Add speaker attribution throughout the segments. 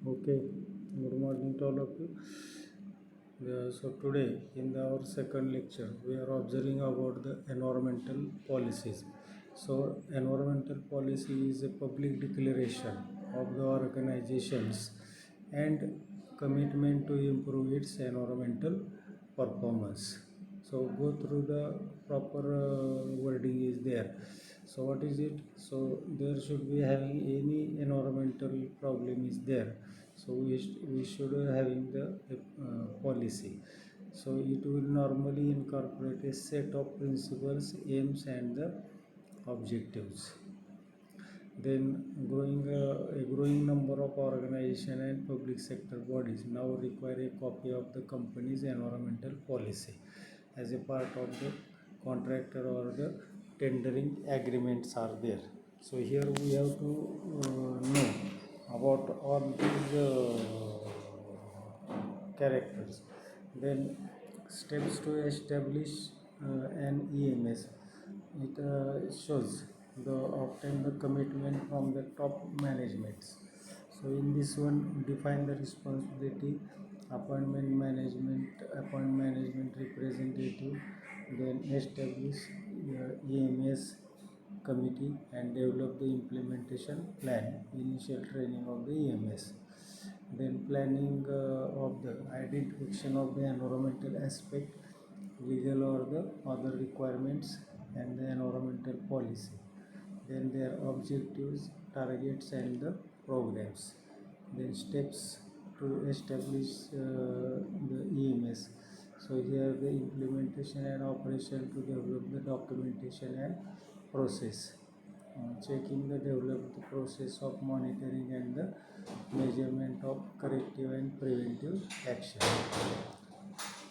Speaker 1: Okay, good morning to all of you. So today in our second lecture, we are observing about the environmental policies. So environmental policy is a public declaration of the organizations and commitment to improve its environmental performance. So go through the proper wording is there. So what is it? So there should be having any environmental problem is there. So we should having the policy. So it will normally incorporate a set of principles, aims, and the objectives. Then a growing number of organizations and public sector bodies now require a copy of the company's environmental policy as a part of the contractor or the tendering agreements are there. So here we have to know about all these characters. Then steps to establish an EMS. It shows the obtain the commitment from the top managements. So in this one, define the responsibility, appoint management representative, then establish EMS committee and develop the implementation plan, initial training of the EMS, then planning of the identification of the environmental aspect, legal or the other requirements, and the environmental policy, then their objectives, targets, and the programs, then steps to establish the EMS. So here the implementation and operation to develop the documentation and process, checking the developed process of monitoring and the measurement of corrective and preventive action.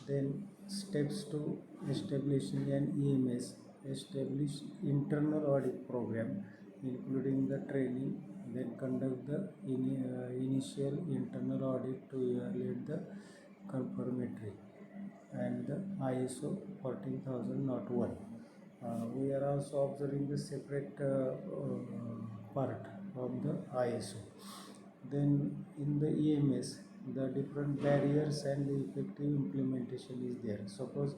Speaker 1: Then steps to establishing an EMS, establish internal audit program including the training, then conduct the initial internal audit to evaluate the conformity and the ISO 14001. We are also observing the separate part of the ISO. Then in the EMS, the different barriers and the effective implementation is there. Suppose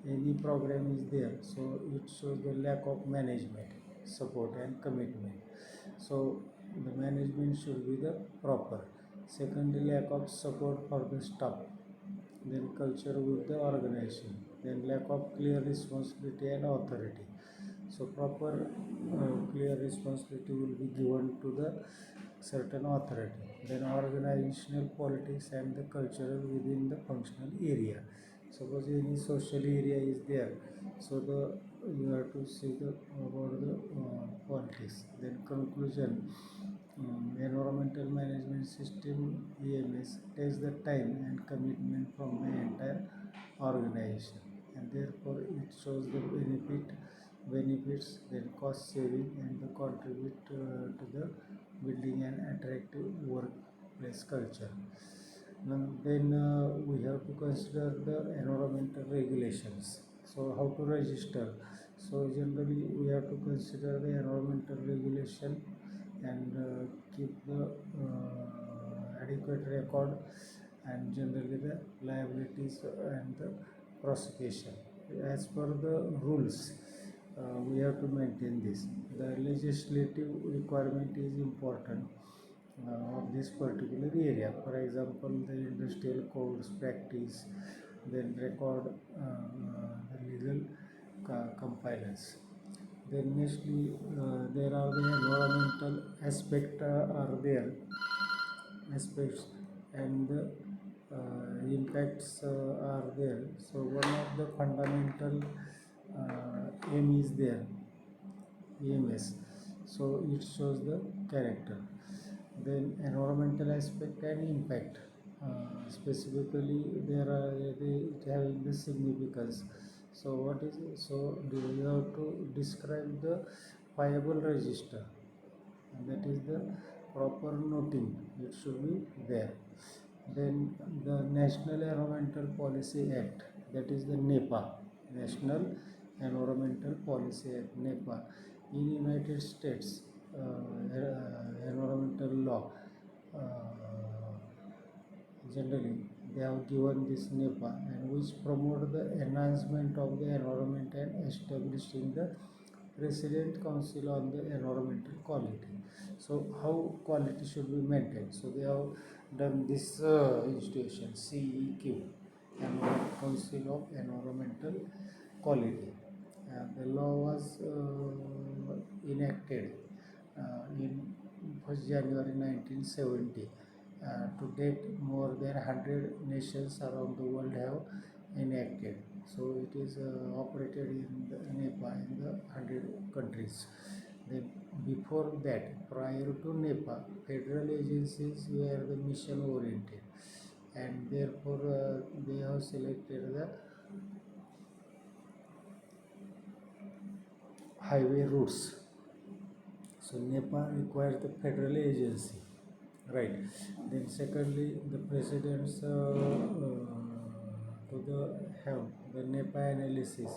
Speaker 1: any program is there, so it shows the lack of management, support, and commitment. So the management should be the proper. Secondly, lack of support for the staff, then culture with the organization, then lack of clear responsibility and authority. So proper clear responsibility will be given to the certain authority, then organizational politics and the cultural within the functional area. Suppose any social area is there, so the you have to see the about the politics. Then conclusion, environmental management system EMS takes the time and commitment from the entire organization, and therefore it shows the benefits, then cost saving, and the contribute to the building an attractive workplace culture. Then we have to consider the environmental regulations. So how to register? So generally we have to consider the environmental regulation and keep the adequate record, and generally the liabilities and the prosecution. As per the rules, we have to maintain this. The legislative requirement is important of this particular area. For example, the industrial codes practice, then record the legal compliance. Then nextly, there are the environmental are there aspects, and the impacts are there. So one of the fundamental aim is there, EMS. So it shows the character. Then environmental aspect and impact. Specifically, there are it having the significance. So what is it? So you have to describe the viable register, and that is the proper noting. It should be there. Then the National Environmental Policy Act, that is the NEPA, National Environmental Policy Act, NEPA, in United States environmental law generally they have given this NEPA, and which promote the enhancement of the environment and establishing the President Council on the Environmental Quality. So how quality should be maintained? So they have done this institution CEQ, Council of Environmental Quality. The law was enacted in 1st January 1970. To date, more than 100 nations around the world have enacted. So it is operated in the NEPA in the 100 countries. Then before that, prior to NEPA, federal agencies were the mission oriented, and therefore they have selected the highway routes. So NEPA requires the federal agency, right? Then secondly, the presidents to the have the NEPA analysis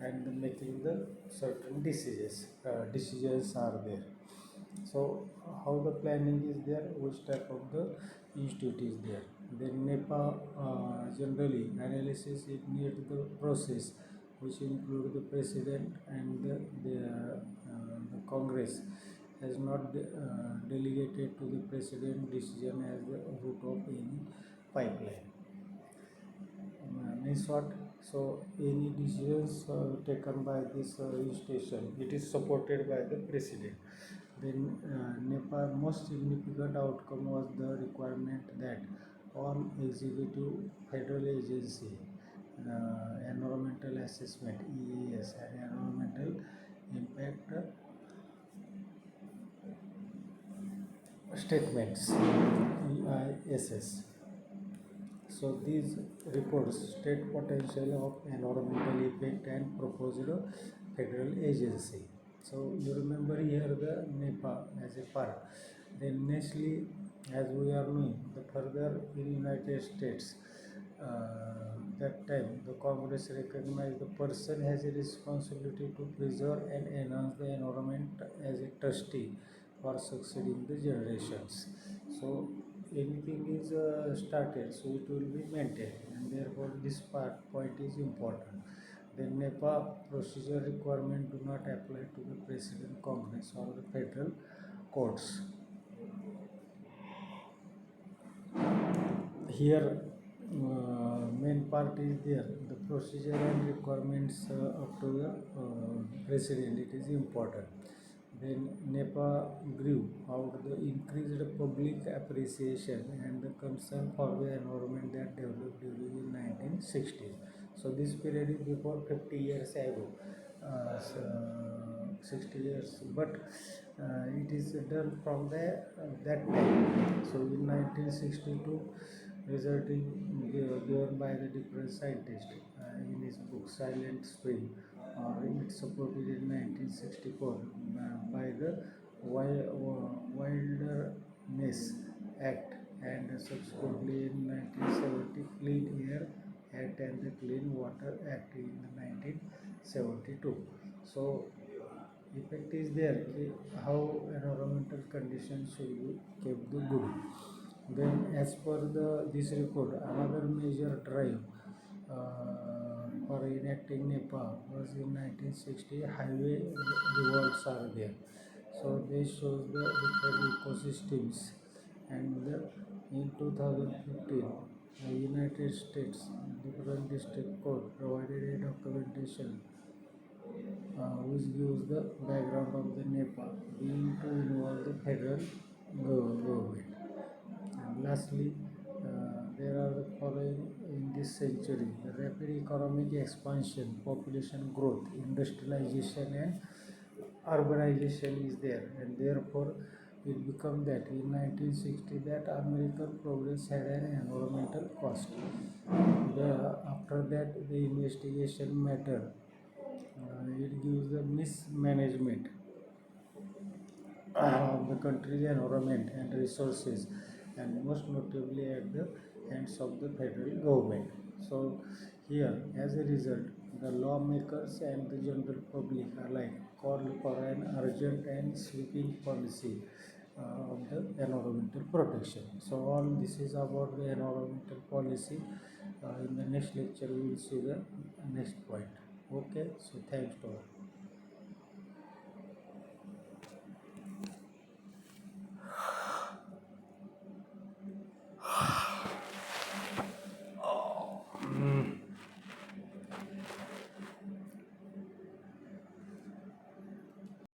Speaker 1: and making the certain decisions are there. So how the planning is there, which type of the institute is there. Then NEPA generally analysis it needs the process which include the president and the Congress has not delegated to the president decision as the root of any pipeline. Means what? So any decisions taken by this station, it is supported by the president. Then NEPA most significant outcome was the requirement that all executive federal agency, environmental assessment EAS and environmental impact statements EISS. So these reports state potential of environmental effect and proposed federal agency. So you remember here the NEPA as a part. Then nextly, as we are knowing, the further in United States, that time the Congress recognized the person has a responsibility to preserve and enhance the environment as a trustee for succeeding the generations. So anything is started, so it will be maintained, and therefore this point is important. The NEPA procedure requirement do not apply to the President, Congress or the federal courts. Here main part is there, the procedure and requirements up to the president, it is important. Then NEPA grew out the increased public appreciation and the concern for the environment that developed during the 1960s. So this period is before 50 years ago, 60 years, but it is done from that time. So in 1962, resulting given by the different scientists in his book Silent Spring, it supported in 1964 by the Wilderness Act, and subsequently in 1970 Clean Air Act and the Clean Water Act in 1972. So effect is there how environmental conditions should be kept good. Then as per this report, another major drive for enacting NEPA was in 1960 highway rewards are there. So they shows the different ecosystems, and in 2015 the United States different district court provided a documentation which gives the background of the NEPA being to involve the federal government. And lastly, there are the following in this century: the rapid economic expansion, population growth, industrialization, and urbanization is there, and therefore it become that in 1960 that American progress had an environmental cost. After that, the investigation matter. It gives the mismanagement of the country's environment and resources, and most notably at the hands of the federal government. So here, as a result, the lawmakers and the general public alike called for an urgent and sweeping policy of the environmental protection. So all this is about the environmental policy. In the next lecture we will see the next point. Okay, so thanks to all.